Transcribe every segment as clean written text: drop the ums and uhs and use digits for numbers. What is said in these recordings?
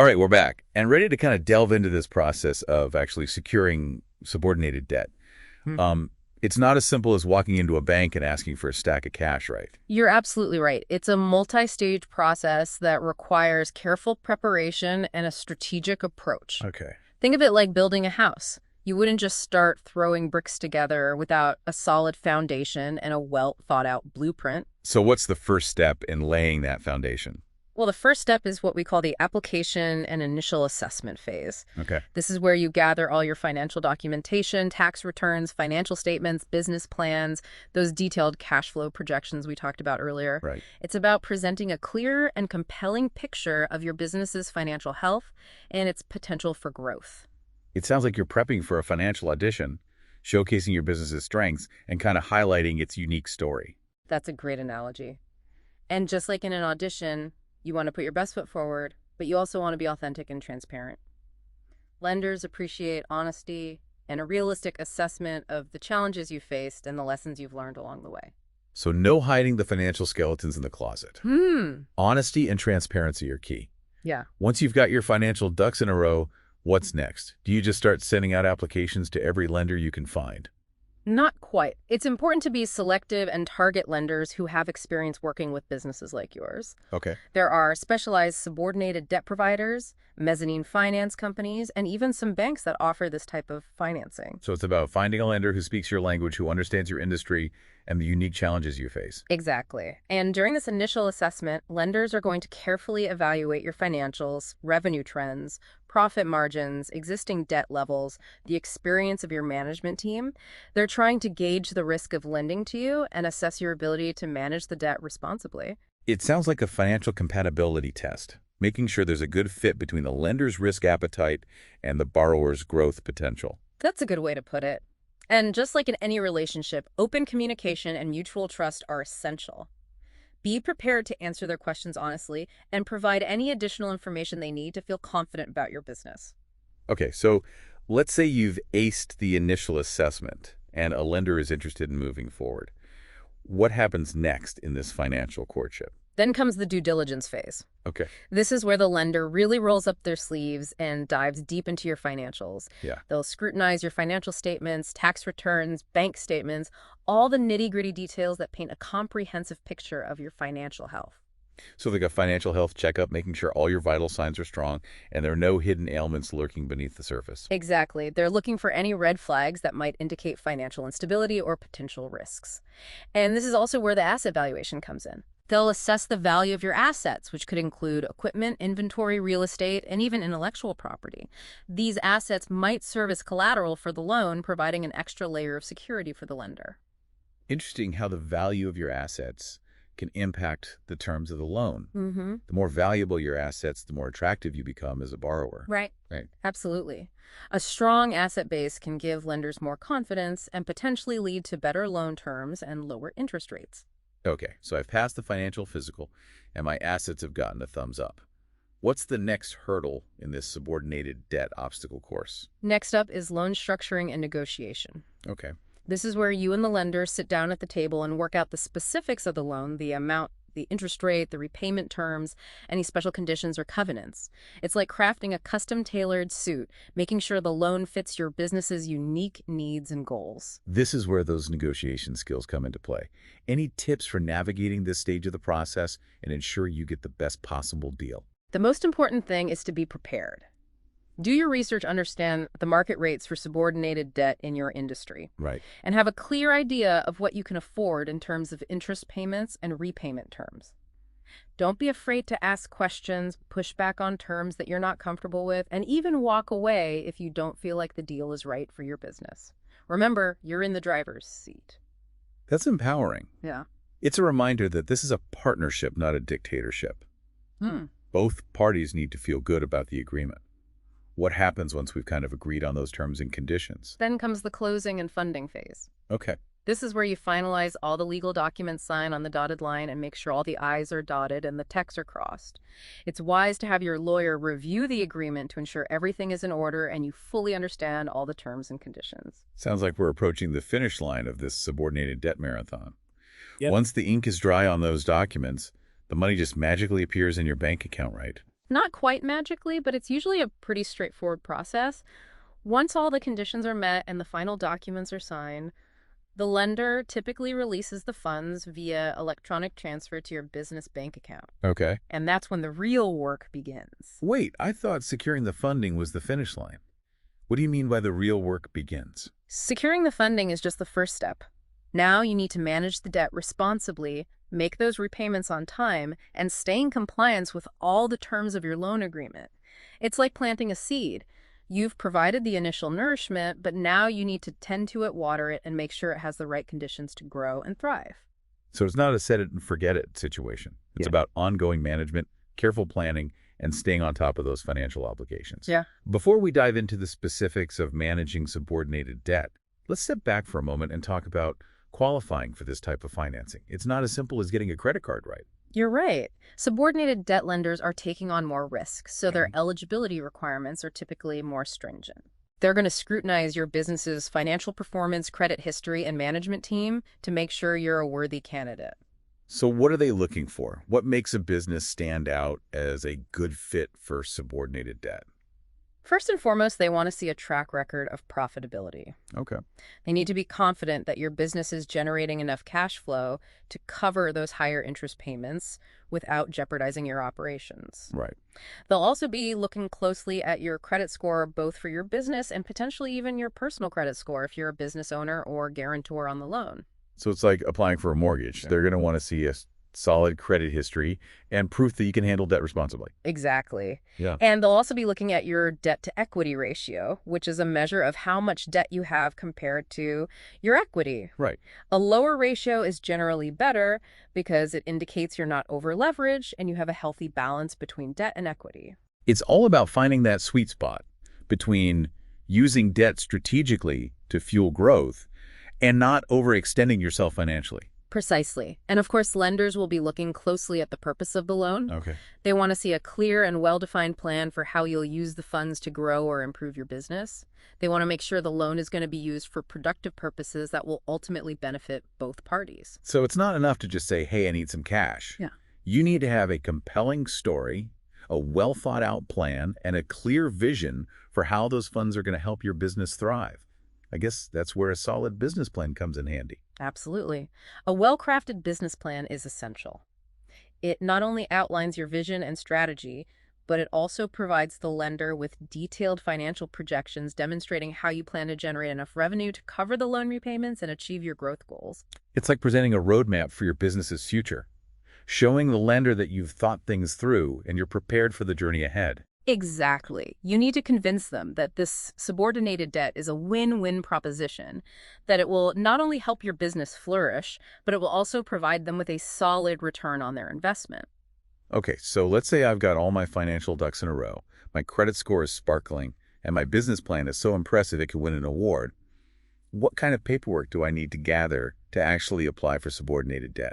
All right, we're back and ready to kind of delve into this process of actually securing subordinated debt. Hmm. Um, it's not as simple as walking into a bank and asking for a stack of cash, right? You're absolutely right. It's a multi-stage process that requires careful preparation and a strategic approach. Okay. Think of it like building a house. You wouldn't just start throwing bricks together without a solid foundation and a well thought out blueprint. So what's the first step in laying that foundation? Well, the first step is what we call the application and initial assessment phase. Okay. This is where you gather all your financial documentation, tax returns, financial statements, business plans, those detailed cash flow projections we talked about earlier. Right. It's about presenting a clear and compelling picture of your business's financial health and its potential for growth. It sounds like you're prepping for a financial audition, showcasing your business's strengths and kind of highlighting its unique story. That's a great analogy. And just like in an audition, you want to put your best foot forward, but you also want to be authentic and transparent. Lenders appreciate honesty and a realistic assessment of the challenges you faced and the lessons you've learned along the way. So no hiding the financial skeletons in the closet. Honesty and transparency are key. Yeah. Once you've got your financial ducks in a row, what's next? Do you just start sending out applications to every lender you can find? Not quite. It's important to be selective and target lenders who have experience working with businesses like yours. Okay. There are specialized subordinated debt providers, mezzanine finance companies, and even some banks that offer this type of financing. So it's about finding a lender who speaks your language, who understands your industry and the unique challenges you face. Exactly. And during this initial assessment, lenders are going to carefully evaluate your financials, revenue trends, profit margins, existing debt levels, the experience of your management team. They're trying to gauge the risk of lending to you and assess your ability to manage the debt responsibly. It sounds like a financial compatibility test, making sure there's a good fit between the lender's risk appetite and the borrower's growth potential. That's a good way to put it. And just like in any relationship, open communication and mutual trust are essential. Be prepared to answer their questions honestly and provide any additional information they need to feel confident about your business. Okay, so let's say you've aced the initial assessment and a lender is interested in moving forward. What happens next in this financial courtship? Then comes the due diligence phase. Okay. This is where the lender really rolls up their sleeves and dives deep into your financials. Yeah. They'll scrutinize your financial statements, tax returns, bank statements, all the nitty-gritty details that paint a comprehensive picture of your financial health. So like a financial health checkup, making sure all your vital signs are strong and there are no hidden ailments lurking beneath the surface. Exactly. They're looking for any red flags that might indicate financial instability or potential risks. And this is also where the asset valuation comes in. They'll assess the value of your assets, which could include equipment, inventory, real estate, and even intellectual property. These assets might serve as collateral for the loan, providing an extra layer of security for the lender. Interesting how the value of your assets can impact the terms of the loan. Mm-hmm. The more valuable your assets, the more attractive you become as a borrower. Right. Right. Absolutely. A strong asset base can give lenders more confidence and potentially lead to better loan terms and lower interest rates. Okay, so I've passed the financial physical and my assets have gotten a thumbs up. What's the next hurdle in this subordinated debt obstacle course? Next up is loan structuring and negotiation. Okay. This is where you and the lender sit down at the table and work out the specifics of the loan, the amount, the interest rate, the repayment terms, any special conditions or covenants. It's like crafting a custom-tailored suit, making sure the loan fits your business's unique needs and goals. This is where those negotiation skills come into play. Any tips for navigating this stage of the process and ensure you get the best possible deal? The most important thing is to be prepared. Do your research, understand the market rates for subordinated debt in your industry, Right. and have a clear idea of what you can afford in terms of interest payments and repayment terms. Don't be afraid to ask questions, push back on terms that you're not comfortable with, and even walk away if you don't feel like the deal is right for your business. Remember, you're in the driver's seat. That's empowering. Yeah. It's a reminder that this is a partnership, not a dictatorship. Both parties need to feel good about the agreement. What happens once we've kind of agreed on those terms and conditions? Then comes the closing and funding phase. Okay. This is where you finalize all the legal documents, sign on the dotted line, and make sure all the I's are dotted and the T's are crossed. It's wise to have your lawyer review the agreement to ensure everything is in order and you fully understand all the terms and conditions. Sounds like we're approaching the finish line of this subordinated debt marathon. Yep. Once the ink is dry on those documents, the money just magically appears in your bank account, right? Not quite magically, but it's usually a pretty straightforward process. Once all the conditions are met and the final documents are signed, the lender typically releases the funds via electronic transfer to your business bank account. Okay. And that's when the real work begins. Wait, I thought securing the funding was the finish line. What do you mean by the real work begins? Securing the funding is just the first step. Now you need to manage the debt responsibly, make those repayments on time, and stay in compliance with all the terms of your loan agreement. It's like planting a seed. You've provided the initial nourishment, but now you need to tend to it, water it, and make sure it has the right conditions to grow and thrive. So it's not a set it and forget it situation. It's about ongoing management, careful planning, and staying on top of those financial obligations. Yeah. Before we dive into the specifics of managing subordinated debt, let's step back for a moment and talk about qualifying for this type of financing. It's not as simple as getting a credit card right. You're right. Subordinated debt lenders are taking on more risk, so their eligibility requirements are typically more stringent. They're going to scrutinize your business's financial performance, credit history, and management team to make sure you're a worthy candidate. So what are they looking for? What makes a business stand out as a good fit for subordinated debt? First and foremost, they want to see a track record of profitability. Okay. They need to be confident that your business is generating enough cash flow to cover those higher interest payments without jeopardizing your operations. Right. They'll also be looking closely at your credit score, both for your business and potentially even your personal credit score if you're a business owner or guarantor on the loan. So it's like applying for a mortgage. They're going to want to see a solid credit history and proof that you can handle debt responsibly. Exactly. Yeah. And they'll also be looking at your debt to equity ratio, which is a measure of how much debt you have compared to your equity. Right. A lower ratio is generally better because it indicates you're not over leveraged and you have a healthy balance between debt and equity. It's all about finding that sweet spot between using debt strategically to fuel growth and not overextending yourself financially. Precisely. And of course, lenders will be looking closely at the purpose of the loan. Okay. They want to see a clear and well-defined plan for how you'll use the funds to grow or improve your business. They want to make sure the loan is going to be used for productive purposes that will ultimately benefit both parties. So it's not enough to just say, hey, I need some cash. Yeah. You need to have a compelling story, a well-thought-out plan, and a clear vision for how those funds are going to help your business thrive. I guess that's where a solid business plan comes in handy. Absolutely. A well-crafted business plan is essential. It not only outlines your vision and strategy, but it also provides the lender with detailed financial projections demonstrating how you plan to generate enough revenue to cover the loan repayments and achieve your growth goals. It's like presenting a roadmap for your business's future, showing the lender that you've thought things through and you're prepared for the journey ahead. Exactly. You need to convince them that this subordinated debt is a win-win proposition, that it will not only help your business flourish, but it will also provide them with a solid return on their investment. Okay, so let's say I've got all my financial ducks in a row. My credit score is sparkling, and my business plan is so impressive it could win an award. What kind of paperwork do I need to gather to actually apply for subordinated debt?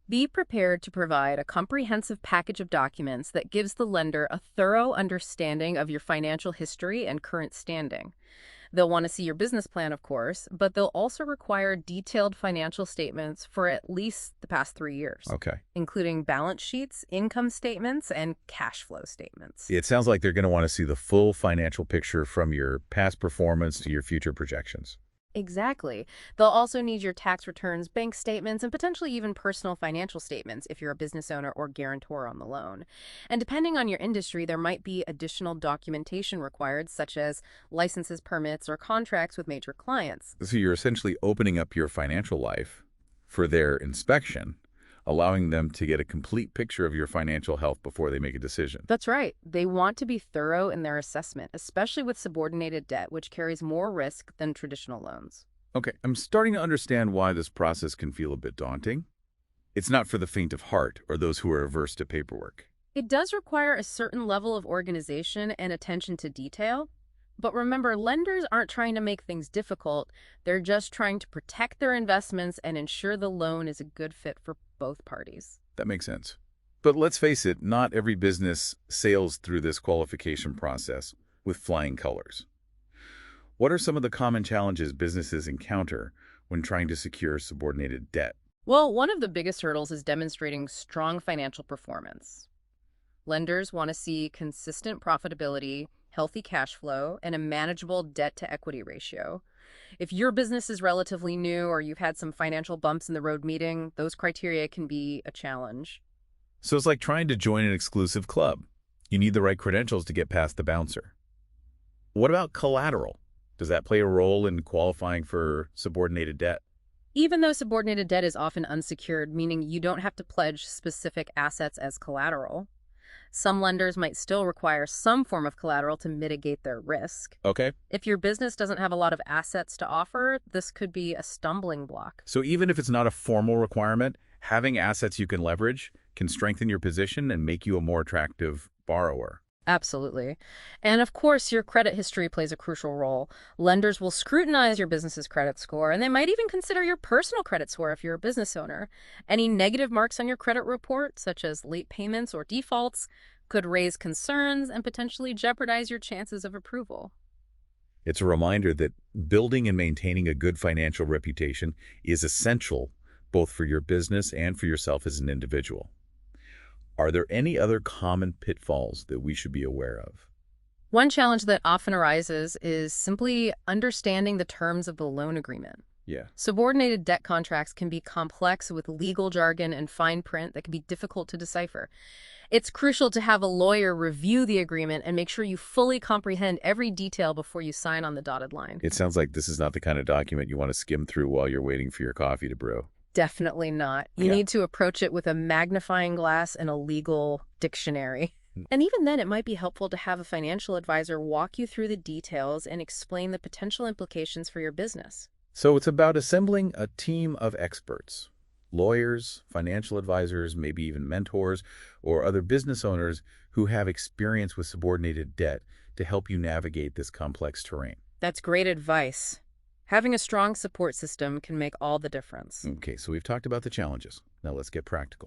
Be prepared to provide a comprehensive package of documents that gives the lender a thorough understanding of your financial history and current standing. They'll want to see your business plan, of course, but they'll also require detailed financial statements for at least the past 3 years, including balance sheets, income statements, and cash flow statements. It sounds like they're going to want to see the full financial picture from your past performance to your future projections. Exactly. They'll also need your tax returns, bank statements, and potentially even personal financial statements if you're a business owner or guarantor on the loan. And depending on your industry, there might be additional documentation required, such as licenses, permits, or contracts with major clients. So you're essentially opening up your financial life for their inspection, allowing them to get a complete picture of your financial health before they make a decision. That's right. They want to be thorough in their assessment, especially with subordinated debt, which carries more risk than traditional loans. Okay, I'm starting to understand why this process can feel a bit daunting. It's not for the faint of heart or those who are averse to paperwork. It does require a certain level of organization and attention to detail. But remember, lenders aren't trying to make things difficult. They're just trying to protect their investments and ensure the loan is a good fit for both parties. That makes sense. But let's face it, not every business sails through this qualification process with flying colors. What are some of the common challenges businesses encounter when trying to secure subordinated debt? Well, one of the biggest hurdles is demonstrating strong financial performance. Lenders want to see consistent profitability, healthy cash flow, and a manageable debt-to-equity ratio. If your business is relatively new or you've had some financial bumps in the road meeting, those criteria can be a challenge. So it's like trying to join an exclusive club. You need the right credentials to get past the bouncer. What about collateral? Does that play a role in qualifying for subordinated debt? Even though subordinated debt is often unsecured, meaning you don't have to pledge specific assets as collateral, some lenders might still require some form of collateral to mitigate their risk. Okay. If your business doesn't have a lot of assets to offer, this could be a stumbling block. So even if it's not a formal requirement, having assets you can leverage can strengthen your position and make you a more attractive borrower. Absolutely. And of course, your credit history plays a crucial role. Lenders will scrutinize your business's credit score, and they might even consider your personal credit score if you're a business owner. Any negative marks on your credit report, such as late payments or defaults, could raise concerns and potentially jeopardize your chances of approval. It's a reminder that building and maintaining a good financial reputation is essential both for your business and for yourself as an individual. Are there any other common pitfalls that we should be aware of? One challenge that often arises is simply understanding the terms of the loan agreement. Yeah. Subordinated debt contracts can be complex with legal jargon and fine print that can be difficult to decipher. It's crucial to have a lawyer review the agreement and make sure you fully comprehend every detail before you sign on the dotted line. It sounds like this is not the kind of document you want to skim through while you're waiting for your coffee to brew. Definitely not. You need to approach it with a magnifying glass and a legal dictionary. And even then, it might be helpful to have a financial advisor walk you through the details and explain the potential implications for your business. So it's about assembling a team of experts, lawyers, financial advisors, maybe even mentors, or other business owners who have experience with subordinated debt to help you navigate this complex terrain. That's great advice. Having a strong support system can make all the difference. Okay, so we've talked about the challenges. Now let's get practical.